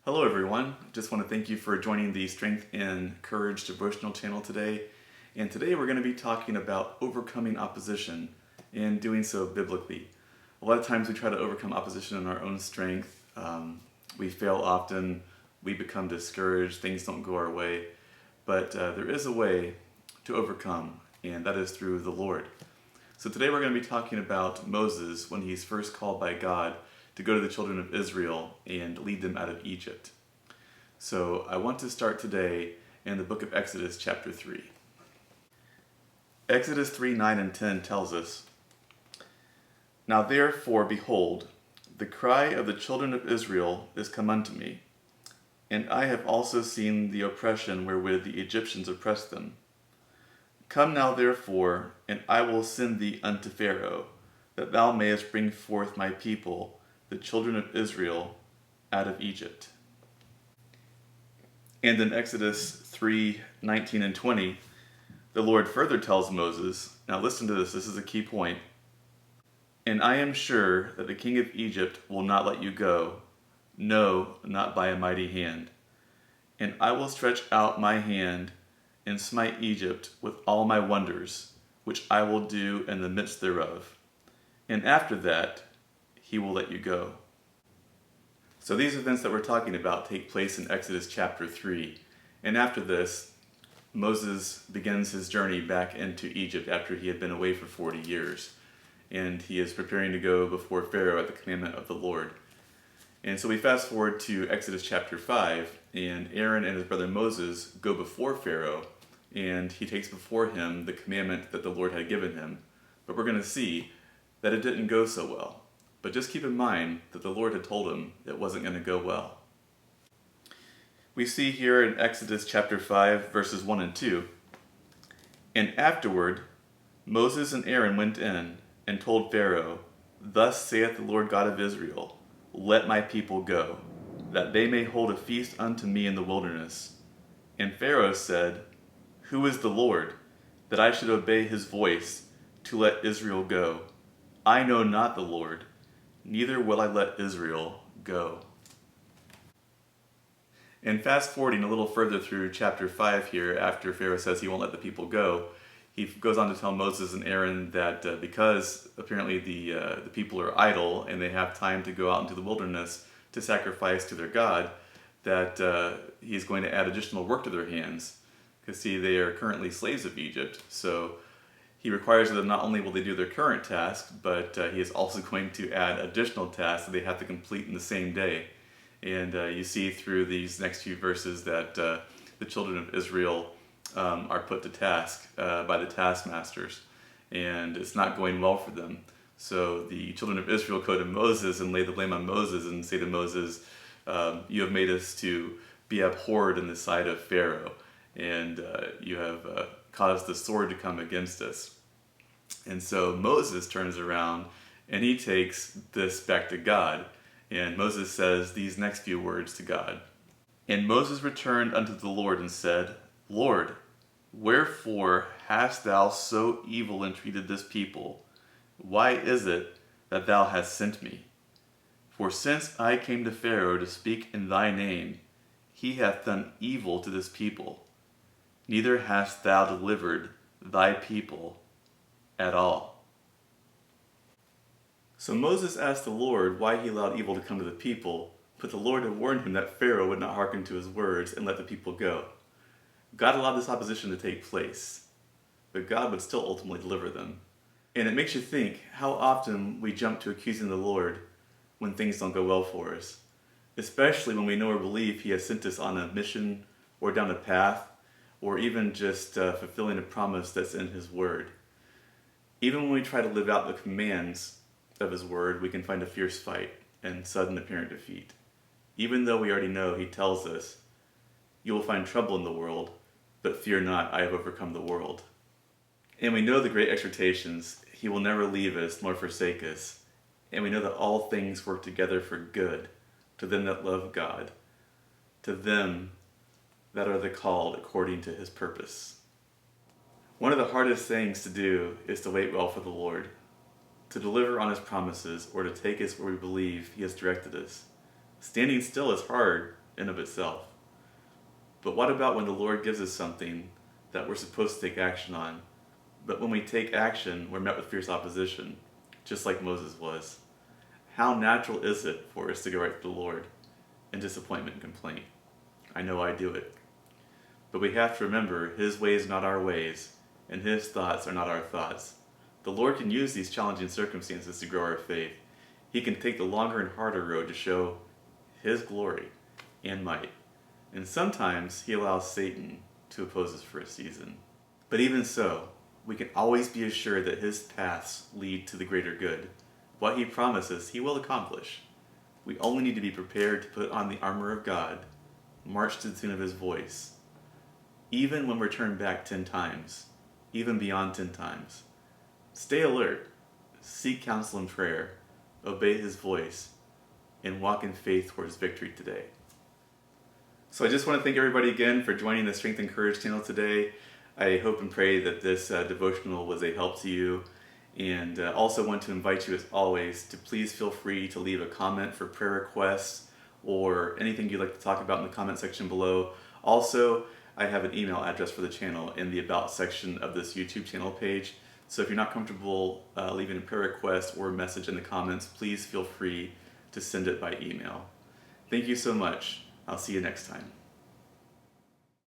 Hello everyone, just want to thank you for joining the Strength and Courage devotional channel today. And today we're going to be talking about overcoming opposition and doing so biblically. A lot of times we try to overcome opposition in our own strength. We fail often, we become discouraged, things don't go our way. But there is a way to overcome, and that is through the Lord. So today we're going to be talking about Moses when he's first called by God to go to the children of Israel and lead them out of Egypt. So I want to start today in the book of Exodus chapter 3. Exodus 3, 9 and 10 tells us, "Now therefore, behold, the cry of the children of Israel is come unto me, and I have also seen the oppression wherewith the Egyptians oppressed them. Come now therefore, and I will send thee unto Pharaoh, that thou mayest bring forth my people, the children of Israel, out of Egypt." And in Exodus 3, 19 and 20, the Lord further tells Moses, now listen to this is a key point, "And I am sure that the king of Egypt will not let you go, no, not by a mighty hand. And I will stretch out my hand and smite Egypt with all my wonders, which I will do in the midst thereof. And after that, he will let you go." So these events that we're talking about take place in Exodus chapter 3. And after this, Moses begins his journey back into Egypt after he had been away for 40 years. And he is preparing to go before Pharaoh at the commandment of the Lord. And so we fast forward to Exodus chapter 5, and Aaron and his brother Moses go before Pharaoh, and he takes before him the commandment that the Lord had given him. But we're going to see that it didn't go so well. But just keep in mind that the Lord had told him it wasn't going to go well. We see here in Exodus chapter 5, verses 1 and 2, "And afterward Moses and Aaron went in and told Pharaoh, Thus saith the Lord God of Israel, Let my people go, that they may hold a feast unto me in the wilderness. And Pharaoh said, Who is the Lord, that I should obey his voice to let Israel go? I know not the Lord, neither will I let Israel go." And fast forwarding a little further through chapter 5 here, after Pharaoh says he won't let the people go, he goes on to tell Moses and Aaron that because apparently the people are idle and they have time to go out into the wilderness to sacrifice to their God, that he's going to add additional work to their hands. Because see, they are currently slaves of Egypt, so he requires that not only will they do their current task, but he is also going to add additional tasks that they have to complete in the same day. And you see through these next few verses that the children of Israel are put to task by the taskmasters, and it's not going well for them. So the children of Israel go to Moses and lay the blame on Moses and say to Moses, "You have made us to be abhorred in the sight of Pharaoh, and you have caused the sword to come against us." And so Moses turns around and he takes this back to God. And Moses says these next few words to God. "And Moses returned unto the Lord and said, Lord, wherefore hast thou so evil entreated this people? Why is it that thou hast sent me? For since I came to Pharaoh to speak in thy name, he hath done evil to this people. Neither hast thou delivered thy people at all." So Moses asked the Lord why he allowed evil to come to the people, but the Lord had warned him that Pharaoh would not hearken to his words and let the people go. God allowed this opposition to take place, but God would still ultimately deliver them. And it makes you think how often we jump to accusing the Lord when things don't go well for us, especially when we know or believe he has sent us on a mission or down a path, or even just fulfilling a promise that's in his word. Even when we try to live out the commands of his word, we can find a fierce fight and sudden apparent defeat. Even though we already know he tells us, "You will find trouble in the world, but fear not, I have overcome the world." And we know the great exhortations, he will never leave us nor forsake us. And we know that all things work together for good to them that love God, to them that are the called according to his purpose. One of the hardest things to do is to wait well for the Lord, to deliver on his promises, or to take us where we believe he has directed us. Standing still is hard in of itself. But what about when the Lord gives us something that we're supposed to take action on, but when we take action, we're met with fierce opposition, just like Moses was? How natural is it for us to go right to the Lord in disappointment and complaint? I know I do it. But we have to remember, His ways are not our ways, and His thoughts are not our thoughts. The Lord can use these challenging circumstances to grow our faith. He can take the longer and harder road to show His glory and might. And sometimes He allows Satan to oppose us for a season. But even so, we can always be assured that His paths lead to the greater good. What He promises, He will accomplish. We only need to be prepared to put on the armor of God, march to the tune of His voice, even when we're turned back 10 times, even beyond 10 times. Stay alert, seek counsel and prayer, obey His voice, and walk in faith towards victory today. So I just want to thank everybody again for joining the Strength and Courage channel today. I hope and pray that this devotional was a help to you, and also want to invite you, as always, to please feel free to leave a comment for prayer requests or anything you'd like to talk about in the comment section below. Also, I have an email address for the channel in the About section of this YouTube channel page. So if you're not comfortable leaving a prayer request or a message in the comments, please feel free to send it by email. Thank you so much. I'll see you next time.